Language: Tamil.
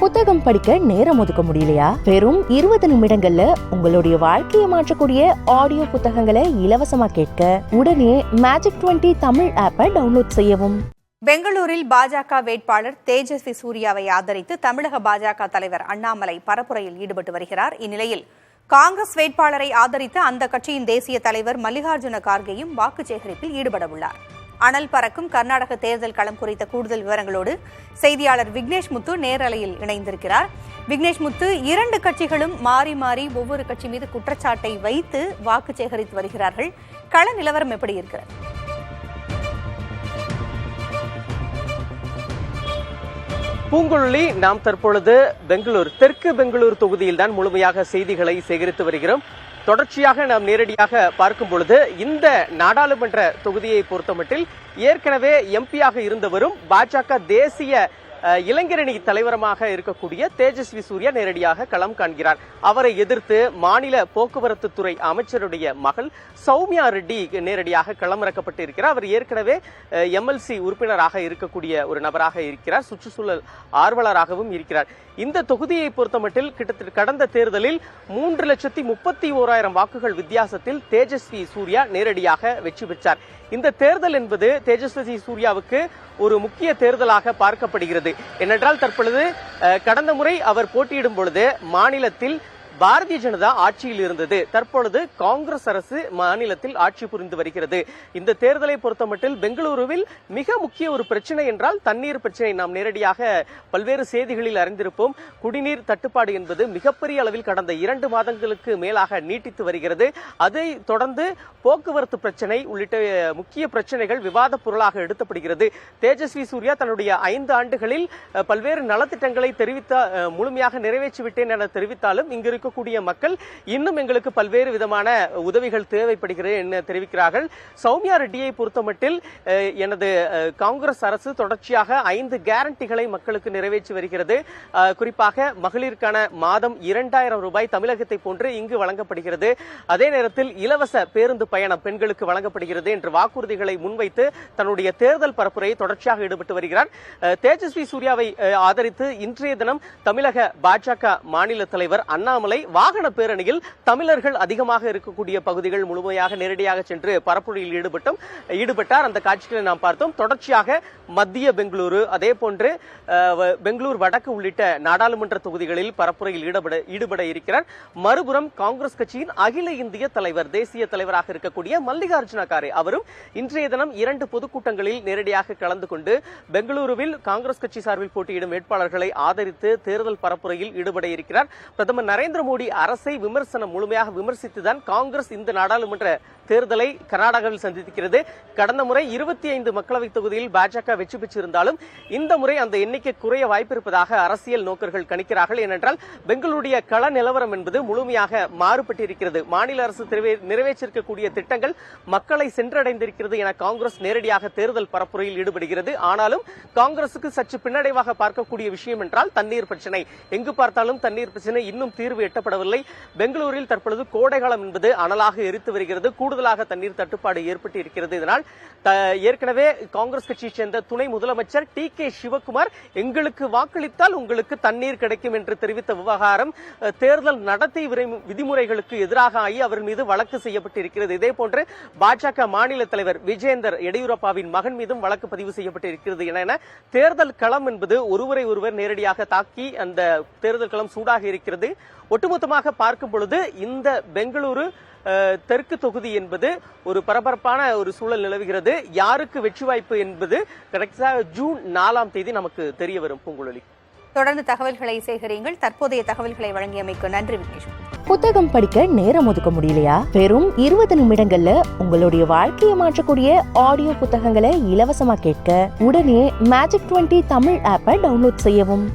புத்தகம் படிக்க நேரம் ஒதுக்க முடியலையா? வெறும் 20 நிமிடங்கள்ல உங்களுடைய வாழ்க்கையை மாற்றக்கூடிய ஆடியோ புத்தகங்களை இலவசமா கேட்க உடனே மேஜிக் 20 தமிழ் ஆப்பை டவுன்லோட் செய்யவும். பெங்களூரில் பாஜக வேட்பாளர் தேஜஸ்வி சூர்யாவை ஆதரித்து தமிழக பாஜக தலைவர் அண்ணாமலை பரப்புரையில் ஈடுபட்டு வருகிறார். இந்நிலையில் காங்கிரஸ் வேட்பாளரை ஆதரித்து அந்த கட்சியின் தேசிய தலைவர் மல்லிகார்ஜுன கார்கேயும் வாக்கு சேகரிப்பில் ஈடுபட உள்ளார். அனல் பறக்கும் கர்நாடக தேர்தல் களம் குறித்த கூடுதல் விவரங்களோடு செய்தியாளர் விக்னேஷ் முத்து நேரலையில் இணைந்திருக்கிறார். விக்னேஷ் முத்து, 2 கட்சிகளும் மாறி மாறி ஒவ்வொரு கட்சி மீது குற்றச்சாட்டை வைத்து வாக்கு சேகரித்து வருகிறார்கள். கள நிலவரம் எப்படி இருக்கிறது? பூங்குழலி, நாம் தற்பொழுது தெற்கு பெங்களூர் தொகுதியில் தான் முழுமையாக செய்திகளை சேகரித்து வருகிறோம். தொடர்ச்சியாக நாம் நேரடியாக பார்க்கும் பொழுது இந்த நாடாளுமன்ற தொகுதியை பொறுத்தமட்டில் ஏற்கனவே எம்பியாக இருந்தவரும் பாஜக தேசிய இளைஞரணி தலைவரமாக இருக்கக்கூடிய தேஜஸ்வி சூர்யா நேரடியாக களம் காண்கிறார். அவரை எதிர்த்து மாநில போக்குவரத்து துறை அமைச்சருடைய மகள் சௌமியா ரெட்டி நேரடியாக களமிறக்கப்பட்டு இருக்கிறார். அவர் ஏற்கனவே எம்எல்சி உறுப்பினராக இருக்கக்கூடிய ஒரு நபராக இருக்கிறார். சுற்றுச்சூழல் ஆர்வலராகவும் இருக்கிறார். இந்த தொகுதியை பொறுத்தமட்டில் கிட்டத்தட்ட கடந்த தேர்தலில் 3,31,000 வாக்குகள் வித்தியாசத்தில் தேஜஸ்வி சூர்யா நேரடியாக வெற்றி பெற்றார். இந்த தேர்தல் என்பது தேஜஸ்வி சூர்யாவுக்கு ஒரு முக்கிய தேர்தலாக பார்க்கப்படுகிறது. ஏனென்றால் தற்பொழுது கடந்த முறை அவர் போட்டியிடும் பொழுது மாநிலத்தில் பாரதிய ஜனதா ஆட்சியில் இருந்தது. தற்பொழுது காங்கிரஸ் அரசு மாநிலத்தில் ஆட்சி புரிந்து வருகிறது. இந்த தேர்தலை பொறுத்தமட்டில் பெங்களூருவில் மிக முக்கிய ஒரு பிரச்சனை என்றால் தண்ணீர் பிரச்சனை. நாம் நேரடியாக பல்வேறு செய்திகளில் அறிந்திருப்போம். குடிநீர் தட்டுப்பாடு என்பது மிகப்பெரிய அளவில் கடந்த 2 மாதங்களுக்கு மேலாக நீட்டித்து வருகிறது. அதை தொடர்ந்து போக்குவரத்து பிரச்சனை உள்ளிட்ட முக்கிய பிரச்சனைகள் விவாத பொருளாக எடுக்கப்படுகிறது. தேஜஸ்வி சூர்யா தன்னுடைய 5 ஆண்டுகளில் பல்வேறு நலத்திட்டங்களை முழுமையாக நிறைவேற்றிவிட்டேன் என தெரிவித்தாலும் இங்கு இருக்கக்கூடிய மக்கள் இன்னும் எங்களுக்கு பல்வேறு விதமான உதவிகள் தேவைப்படுகிறது என தெரிவிக்கிறார்கள். சௌமியா ரெட்டியை பொறுத்தமட்டில் எனது காங்கிரஸ் அரசு தொடர்ச்சியாக 5 கேரண்டிகளை மக்களுக்கு நிறைவேற்றி வருகிறது. குறிப்பாக மகளிருக்கான மாதம் 2,000 ரூபாய் தமிழகத்தை போன்று இங்கு வழங்கப்படுகிறது. அதே நேரத்தில் இலவச பேருந்து பயணம் பெண்களுக்கு வழங்கப்படுகிறது என்ற வாக்குறுதிகளை முன்வைத்து தன்னுடைய தேர்தல் பரப்புரையை தொடர்ச்சியாக ஈடுபட்டு வருகிறார். தேஜஸ்வி சூர்யாவை ஆதரித்து இன்றைய தினம் தமிழக பாஜக மாநில தலைவர் அண்ணாமலை வாகன பேரணியில் தமிழர்கள் அதிகமாக இருக்கக்கூடிய பகுதிகள் முழுமையாக நேரடியாக சென்று பரப்புரையில் ஈடுபட்டார். அந்த காட்சிகளை நாம் பார்த்தோம். தொடர்ச்சியாக மத்திய பெங்களூரு, அதே போன்று பெங்களூர் வடக்கு உள்ளிட்ட நாடாளுமன்ற தொகுதிகளில் பரப்புரையில் ஈடுபட இருக்கிறார். மறுபுறம் காங்கிரஸ் கட்சியின் அகில இந்திய தலைவர், தேசிய தலைவராக இருக்கக்கூடிய மல்லிகார்ஜுன கார்கே அவரும் இன்றைய தினம் 2 பொதுக்கூட்டங்களில் நேரடியாக கலந்து கொண்டு பெங்களூருவில் காங்கிரஸ் கட்சி சார்பில் போட்டியிடும் வேட்பாளர்களை ஆதரித்து தேர்தல் பரப்புரையில் ஈடுபட இருக்கிறார். பிரதமர் நரேந்திர மோடி அரசை முழுமையாக விமர்சித்துதான் காங்கிரஸ் இந்த நாடாளுமன்ற தேர்தலை கர்நாடகாவில் சந்திக்கிறது. கடந்த முறை 25 மக்களவைத் தொகுதியில் பாஜக வெற்றி பெற்றிருந்தாலும் இந்த முறை அந்த எண்ணிக்கை குறைய வாய்ப்பிருப்பதாக அரசியல் நோக்கர்கள் கணிக்கிறார்கள். ஏனென்றால் பெங்களூருடைய கள நிலவரம் என்பது முழுமையாக மாறுபட்டிருக்கிறது. மாநில அரசு நிறைவேற்றிருக்கக்கூடிய திட்டங்கள் மக்களை சென்றடைந்திருக்கிறது என காங்கிரஸ் நேரடியாக தேர்தல் பரப்புரையில் ஈடுபடுகிறது. ஆனாலும் காங்கிரசுக்கு சற்று பின்னடைவாக பார்க்கக்கூடிய விஷயம் என்றால் தண்ணீர் பிரச்சனை. எங்கு பார்த்தாலும் தண்ணீர் பிரச்சனை இன்னும் தீர்வு எட்டப்படவில்லை. பெங்களூரில் தற்பொழுது கோடைகாலம் என்பது அனலாக எரித்து வருகிறது. கூடுதலாக தண்ணீர் தட்டுப்பாடு ஏற்பட்டு இருக்கிறது. இதனால் ஏற்கனவே காங்கிரஸ் கட்சியைச் சேர்ந்த துணை முதலமைச்சர் டி.கே. சிவகுமார் எங்களுக்கு வாக்களித்தால் உங்களுக்கு தண்ணீர் கிடைக்கும் என்று தெரிவித்த விவகாரம் தேர்தல் நடத்தை விதிமுறைகளுக்கு எதிராக ஆகி அவர் மீது வழக்கு செய்யப்பட்டிருக்கிறது. இதேபோன்று பாஜக மாநில தலைவர் விஜேந்தர் எடியூரப்பாவின் மகன் மீதும் வழக்கு பதிவு செய்யப்பட்டிருக்கிறது. என தேர்தல் களம் என்பது ஒருவர் நேரடியாக தாக்கி அந்த தேர்தல் களம் சூடாக இருக்கிறது. ஒட்டுமொத்தமாக பார்க்கும் பொழுது இந்த பெங்களூரு தெற்கு தொகுதி என்பது ஒரு பரபரப்பான ஒரு சூழல் நிலவுகிறது. யாருக்கு வெற்றி வாய்ப்பு என்பது கரெக்டாக ஜூன் 4ஆம் தேதி நமக்கு தெரிய வரும். பூங்குழலி, தொடர்ந்து தகவல்களை சேகரியுங்கள். தற்போதைய தகவல்களை வழங்கியமைக்கு நன்றி விக்னேஷ். புத்தகம் படிக்க நேரம் ஒதுக்க முடியலையா? வெறும் 20 நிமிடங்கள்ல உங்களுடைய வாழ்க்கையை மாற்றக்கூடிய ஆடியோ புத்தகங்களை இலவசமா கேட்க உடனே மேஜிக் 20 தமிழ் ஆப்பை டவுன்லோட் செய்யவும்.